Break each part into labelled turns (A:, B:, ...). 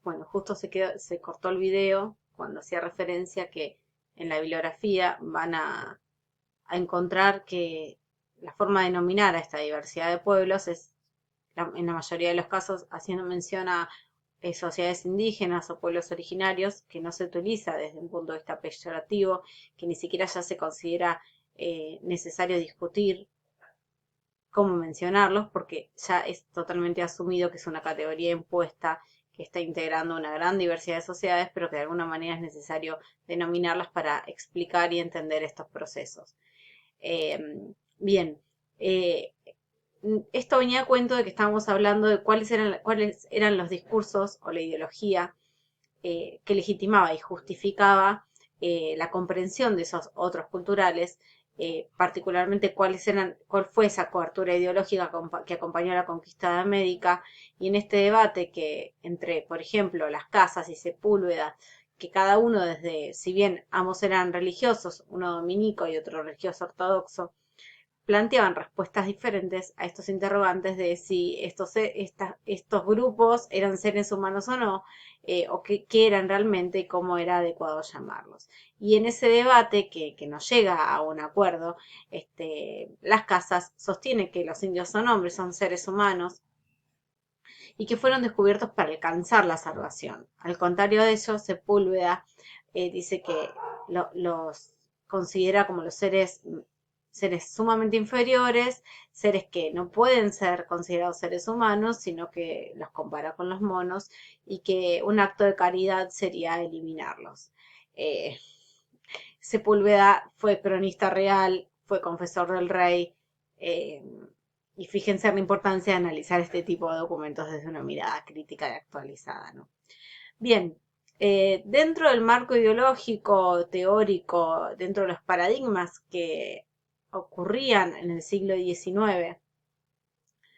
A: bueno, justo se cortó el video cuando hacía referencia que en la bibliografía van a encontrar que la forma de denominar a esta diversidad de pueblos es, en la mayoría de los casos, haciendo mención a sociedades indígenas o pueblos originarios, que no se utiliza desde un punto de vista peyorativo, que ni siquiera ya se considera necesario discutir cómo mencionarlos, porque ya es totalmente asumido que es una categoría impuesta que está integrando una gran diversidad de sociedades, pero que de alguna manera es necesario denominarlas para explicar y entender estos procesos. Bien, eh, esto venía a cuento de que estábamos hablando de cuáles eran los discursos o la ideología que legitimaba y justificaba la comprensión de esos otros culturales, particularmente cuál fue esa cobertura ideológica que acompañó a la conquista de América, y en este debate que entre, por ejemplo, Las Casas y Sepúlveda, que cada uno desde, si bien ambos eran religiosos, uno dominico y otro religioso ortodoxo, planteaban respuestas diferentes a estos interrogantes de si estos grupos eran seres humanos o no, o qué eran realmente y cómo era adecuado llamarlos. Y en ese debate que no llega a un acuerdo, Las Casas sostiene que los indios son hombres, son seres humanos, y que fueron descubiertos para alcanzar la salvación. Al contrario de ello, Sepúlveda dice que los considera como los seres sumamente inferiores, seres que no pueden ser considerados seres humanos, sino que los compara con los monos, y que un acto de caridad sería eliminarlos. Eh, Sepúlveda fue cronista real, fue confesor del rey, eh, y fíjense la importancia de analizar este tipo de documentos desde una mirada crítica y actualizada, ¿no? Bien, dentro del marco ideológico, teórico, dentro de los paradigmas que ocurrían en el siglo XIX,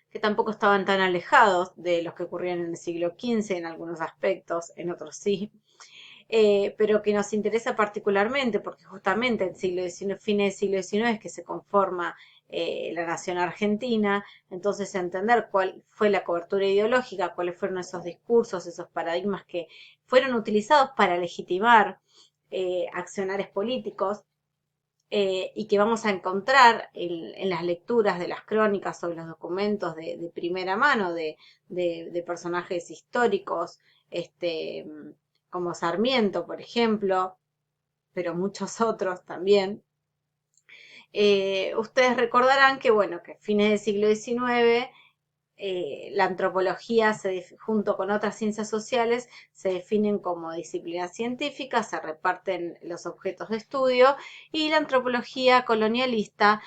A: que tampoco estaban tan alejados de los que ocurrían en el siglo XV en algunos aspectos, en otros sí, pero que nos interesa particularmente porque justamente en el siglo XIX, fines del siglo XIX es que se conforma la nación argentina. Entonces entender cuál fue la cobertura ideológica, cuáles fueron esos discursos, esos paradigmas que fueron utilizados para legitimar accionares políticos, y que vamos a encontrar en las lecturas de las crónicas o los documentos de primera mano de personajes históricos, como Sarmiento, por ejemplo, pero muchos otros también. Ustedes recordarán que, bueno, que a fines del siglo XIX la antropología, junto con otras ciencias sociales, se definen como disciplinas científicas, se reparten los objetos de estudio, y la antropología colonialista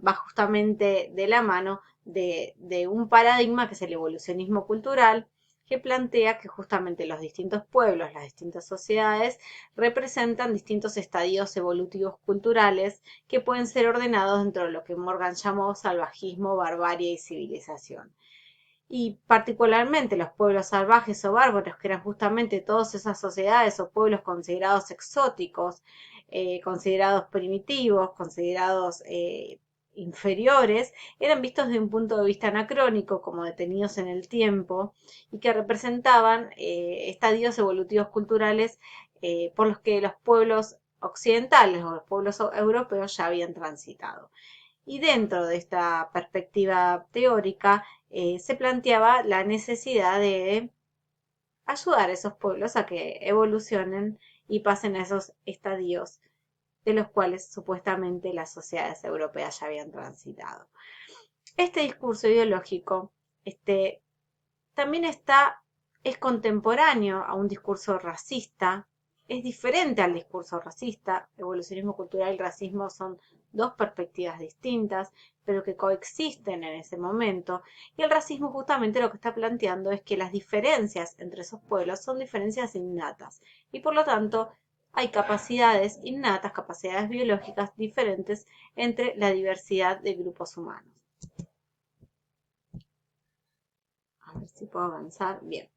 A: va justamente de la mano de un paradigma que es el evolucionismo cultural, que plantea que justamente los distintos pueblos, las distintas sociedades, representan distintos estadios evolutivos culturales que pueden ser ordenados dentro de lo que Morgan llamó salvajismo, barbarie y civilización. Y particularmente los pueblos salvajes o bárbaros, que eran justamente todas esas sociedades o pueblos considerados exóticos, considerados primitivos, considerados inferiores, eran vistos desde un punto de vista anacrónico, como detenidos en el tiempo, y que representaban estadios evolutivos culturales por los que los pueblos occidentales o los pueblos europeos ya habían transitado. Y dentro de esta perspectiva teórica se planteaba la necesidad de ayudar a esos pueblos a que evolucionen y pasen a esos estadios de los cuales supuestamente las sociedades europeas ya habían transitado. Este discurso ideológico también es contemporáneo a un discurso racista, es diferente al discurso racista. Evolucionismo cultural y racismo son dos perspectivas distintas, pero que coexisten en ese momento. Y el racismo justamente lo que está planteando es que las diferencias entre esos pueblos son diferencias innatas, y por lo tanto hay capacidades innatas, capacidades biológicas diferentes entre la diversidad de grupos humanos. A ver si puedo avanzar. Bien.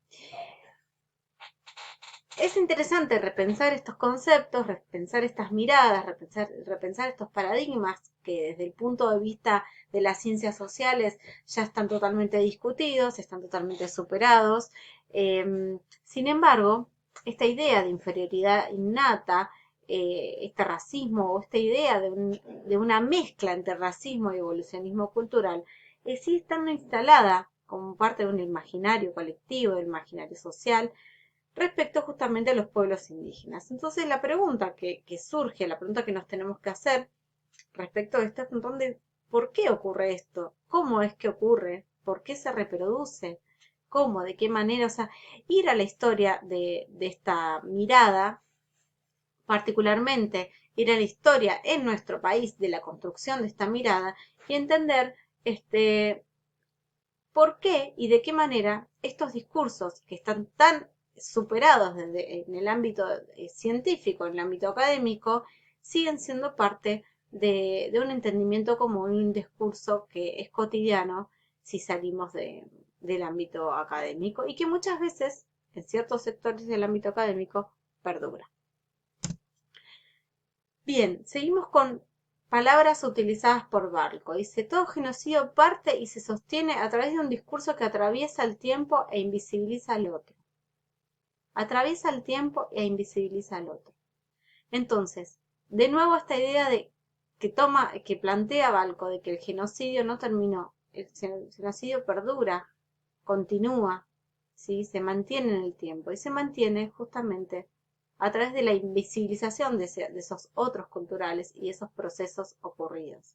A: es interesante repensar estos conceptos, repensar estas miradas, repensar estos paradigmas que desde el punto de vista de las ciencias sociales ya están totalmente discutidos, están totalmente superados. Sin embargo, esta idea de inferioridad innata, este racismo o esta idea de una mezcla entre racismo y evolucionismo cultural, sigue estando instalada como parte de un imaginario colectivo, del imaginario social, respecto justamente a los pueblos indígenas. Entonces la pregunta que surge, la pregunta que nos tenemos que hacer respecto a esto es entonces, ¿por qué ocurre esto? ¿Cómo es que ocurre? ¿Por qué se reproduce? ¿Cómo? ¿De qué manera? O sea, ir a la historia de esta mirada, particularmente ir a la historia en nuestro país de la construcción de esta mirada y entender por qué y de qué manera estos discursos que están tan superados en el ámbito científico, en el ámbito académico, siguen siendo parte de un entendimiento común, un discurso que es cotidiano si salimos del ámbito académico y que muchas veces en ciertos sectores del ámbito académico perdura. Bien, seguimos con palabras utilizadas por Barco. Dice, todo genocidio parte y se sostiene a través de un discurso que atraviesa el tiempo e invisibiliza al otro. Atraviesa el tiempo e invisibiliza al otro. Entonces, de nuevo esta idea que plantea Balco de que el genocidio no terminó, el genocidio perdura, continúa, ¿sí? Se mantiene en el tiempo y se mantiene justamente a través de la invisibilización de esos otros culturales y esos procesos ocurridos.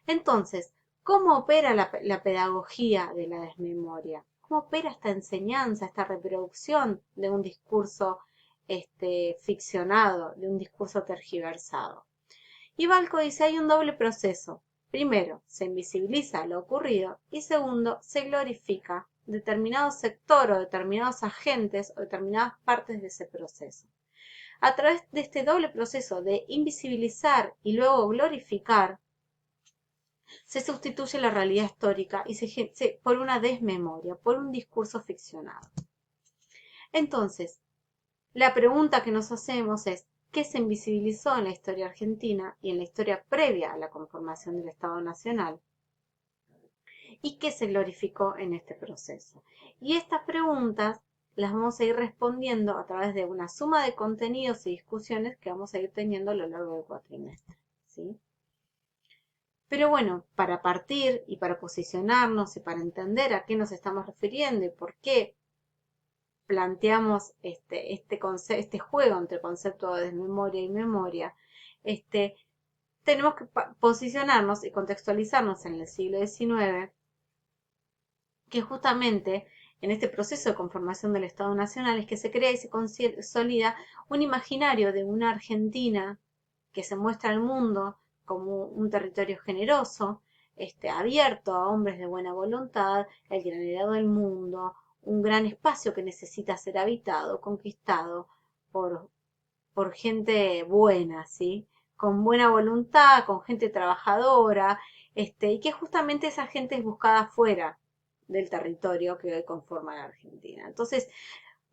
A: Entonces, ¿cómo opera la pedagogía de la desmemoria? ¿Cómo opera esta enseñanza, esta reproducción de un discurso ficcionado, de un discurso tergiversado? Y Balco dice, hay un doble proceso. Primero, se invisibiliza lo ocurrido y segundo, se glorifica determinado sector o determinados agentes o determinadas partes de ese proceso. A través de este doble proceso de invisibilizar y luego glorificar, se sustituye la realidad histórica por una desmemoria, por un discurso ficcionado. Entonces, la pregunta que nos hacemos es, ¿qué se invisibilizó en la historia argentina y en la historia previa a la conformación del Estado Nacional? ¿Y qué se glorificó en este proceso? Y estas preguntas las vamos a ir respondiendo a través de una suma de contenidos y discusiones que vamos a ir teniendo a lo largo del cuatrimestre, ¿sí? Pero bueno, para partir y para posicionarnos y para entender a qué nos estamos refiriendo y por qué planteamos este juego entre concepto de desmemoria y memoria, tenemos que posicionarnos y contextualizarnos en el siglo XIX, que justamente en este proceso de conformación del Estado Nacional es que se crea y se consolida un imaginario de una Argentina que se muestra al mundo como un territorio generoso, abierto a hombres de buena voluntad, el granero del mundo, un gran espacio que necesita ser habitado, conquistado por, por gente buena, ¿sí? Con buena voluntad, con gente trabajadora, y que justamente esa gente es buscada fuera del territorio que hoy conforma la Argentina. Entonces,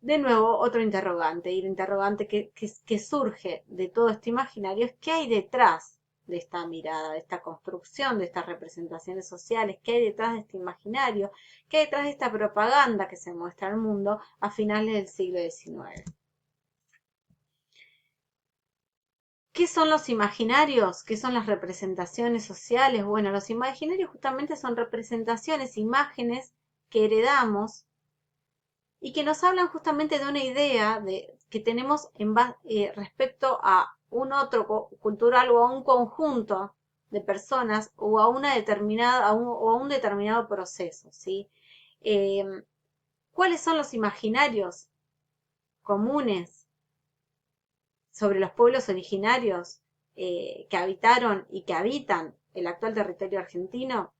A: de nuevo, otro interrogante, y el interrogante que surge de todo este imaginario es qué hay detrás de esta mirada, de esta construcción, de estas representaciones sociales, qué hay detrás de este imaginario, qué hay detrás de esta propaganda que se muestra al mundo a finales del siglo XIX. ¿Qué son los imaginarios? ¿Qué son las representaciones sociales? Bueno, los imaginarios justamente son representaciones, imágenes que heredamos y que nos hablan justamente de una idea que tenemos respecto a un otro cultural o a un conjunto de personas o a una determinada o a un determinado proceso, ¿sí? ¿Cuáles son los imaginarios comunes sobre los pueblos originarios que habitaron y que habitan el actual territorio argentino?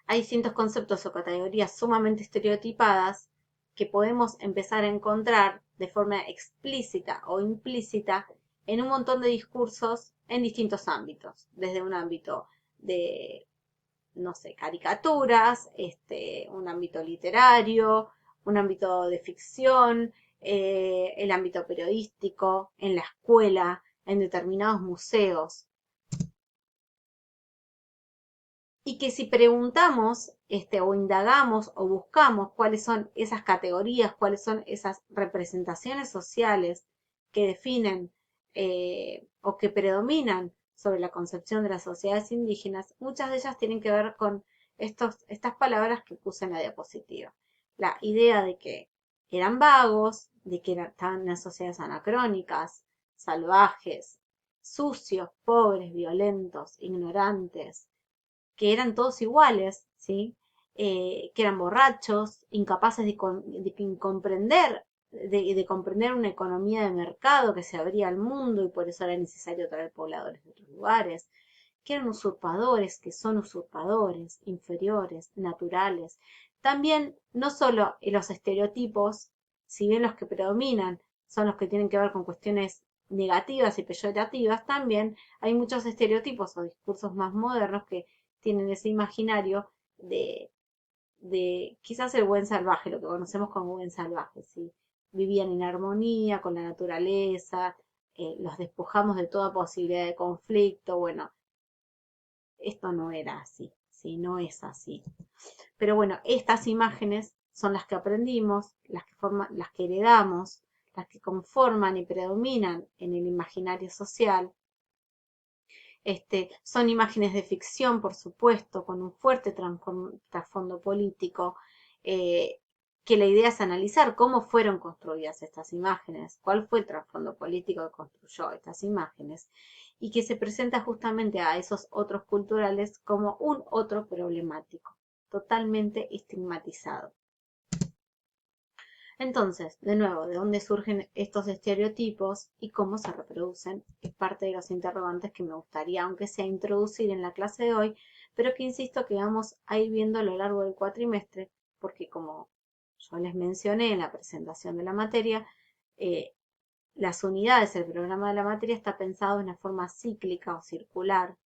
A: Hay distintos conceptos o categorías sumamente estereotipadas que podemos empezar a encontrar de forma explícita o implícita en un montón de discursos en distintos ámbitos, desde un ámbito de, no sé, caricaturas, un ámbito literario, un ámbito de ficción, el ámbito periodístico, en la escuela, en determinados museos. Y que si preguntamos o indagamos o buscamos cuáles son esas categorías, cuáles son esas representaciones sociales que definen o que predominan sobre la concepción de las sociedades indígenas, muchas de ellas tienen que ver con estas palabras que puse en la diapositiva. La idea de que eran vagos, de que estaban en sociedades anacrónicas, salvajes, sucios, pobres, violentos, ignorantes, que eran todos iguales, ¿sí? Que eran borrachos, incapaces de comprender, de comprender una economía de mercado que se abría al mundo y por eso era necesario traer pobladores de otros lugares, que eran usurpadores, que son usurpadores, inferiores, naturales. También, no solo los estereotipos, si bien los que predominan son los que tienen que ver con cuestiones negativas y peyorativas, también hay muchos estereotipos o discursos más modernos que tienen ese imaginario de quizás el buen salvaje, lo que conocemos como buen salvaje, ¿sí? Vivían en armonía con la naturaleza, los despojamos de toda posibilidad de conflicto, bueno, esto no era así, ¿sí? No es así. Pero bueno, estas imágenes son las que aprendimos, las que heredamos, las que conforman y predominan en el imaginario social. Son imágenes de ficción, por supuesto, con un fuerte trasfondo político, que la idea es analizar cómo fueron construidas estas imágenes, cuál fue el trasfondo político que construyó estas imágenes, y que se presenta justamente a esos otros culturales como un otro problemático, totalmente estigmatizado. Entonces, de nuevo, ¿de dónde surgen estos estereotipos y cómo se reproducen? Es parte de los interrogantes que me gustaría, aunque sea introducir en la clase de hoy, pero que insisto que vamos a ir viendo a lo largo del cuatrimestre, porque como yo les mencioné en la presentación de la materia, las unidades, el programa de la materia está pensado de una forma cíclica o circular.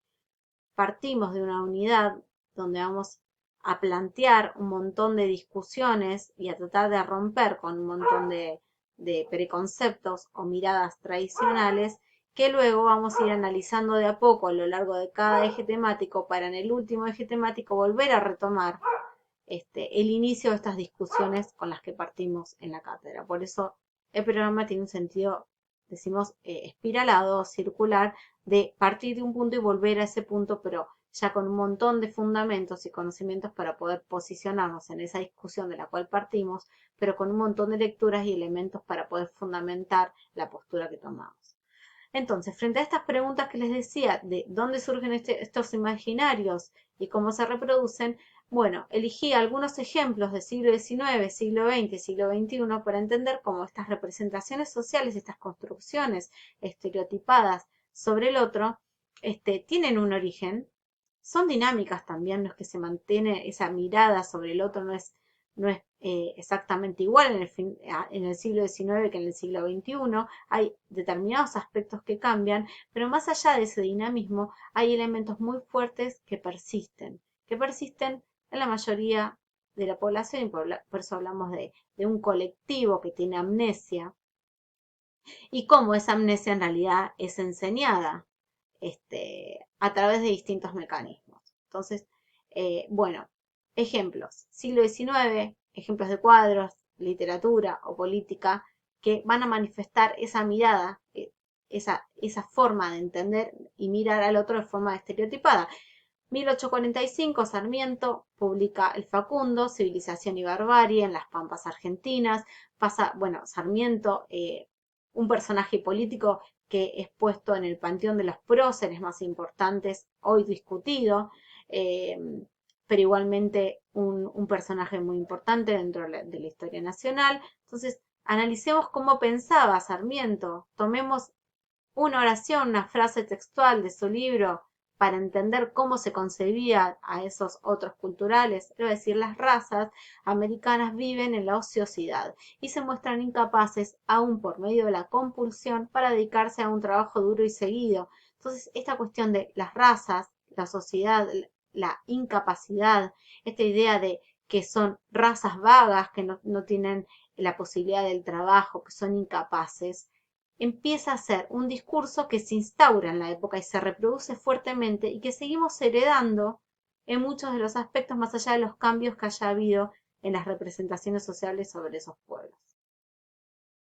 A: Partimos de una unidad donde vamos a plantear un montón de discusiones y a tratar de romper con un montón de preconceptos o miradas tradicionales que luego vamos a ir analizando de a poco a lo largo de cada eje temático para en el último eje temático volver a retomar el inicio de estas discusiones con las que partimos en la cátedra. Por eso el programa tiene un sentido, decimos, espiralado, circular, de partir de un punto y volver a ese punto, pero ya con un montón de fundamentos y conocimientos para poder posicionarnos en esa discusión de la cual partimos, pero con un montón de lecturas y elementos para poder fundamentar la postura que tomamos. Entonces, frente a estas preguntas que les decía de dónde surgen estos imaginarios y cómo se reproducen, bueno, elegí algunos ejemplos del siglo XIX, siglo XX, siglo XXI para entender cómo estas representaciones sociales, estas construcciones estereotipadas sobre el otro, tienen un origen, son dinámicas también, no es que se mantiene esa mirada sobre el otro, no es exactamente igual en el siglo XIX que en el siglo XXI, hay determinados aspectos que cambian, pero más allá de ese dinamismo hay elementos muy fuertes que persisten en la mayoría de la población y por eso hablamos de un colectivo que tiene amnesia y cómo esa amnesia en realidad es enseñada a través de distintos mecanismos. Entonces, bueno, ejemplos, siglo XIX, ejemplos de cuadros, literatura o política que van a manifestar esa mirada, esa forma de entender y mirar al otro de forma estereotipada. 1845, Sarmiento publica El Facundo, Civilización y Barbarie en las Pampas Argentinas. Pasa, bueno, Sarmiento, un personaje político que es puesto en el panteón de los próceres más importantes, hoy discutido, pero igualmente un personaje muy importante dentro de la historia nacional. Entonces, analicemos cómo pensaba Sarmiento, tomemos una oración, una frase textual de su libro para entender cómo se concebía a esos otros culturales, es decir, las razas americanas viven en la ociosidad y se muestran incapaces, aún por medio de la compulsión, para dedicarse a un trabajo duro y seguido. Entonces, esta cuestión de las razas, la sociedad, la incapacidad, esta idea de que son razas vagas, que no tienen la posibilidad del trabajo, que son incapaces, empieza a ser un discurso que se instaura en la época y se reproduce fuertemente y que seguimos heredando en muchos de los aspectos, más allá de los cambios que haya habido en las representaciones sociales sobre esos pueblos.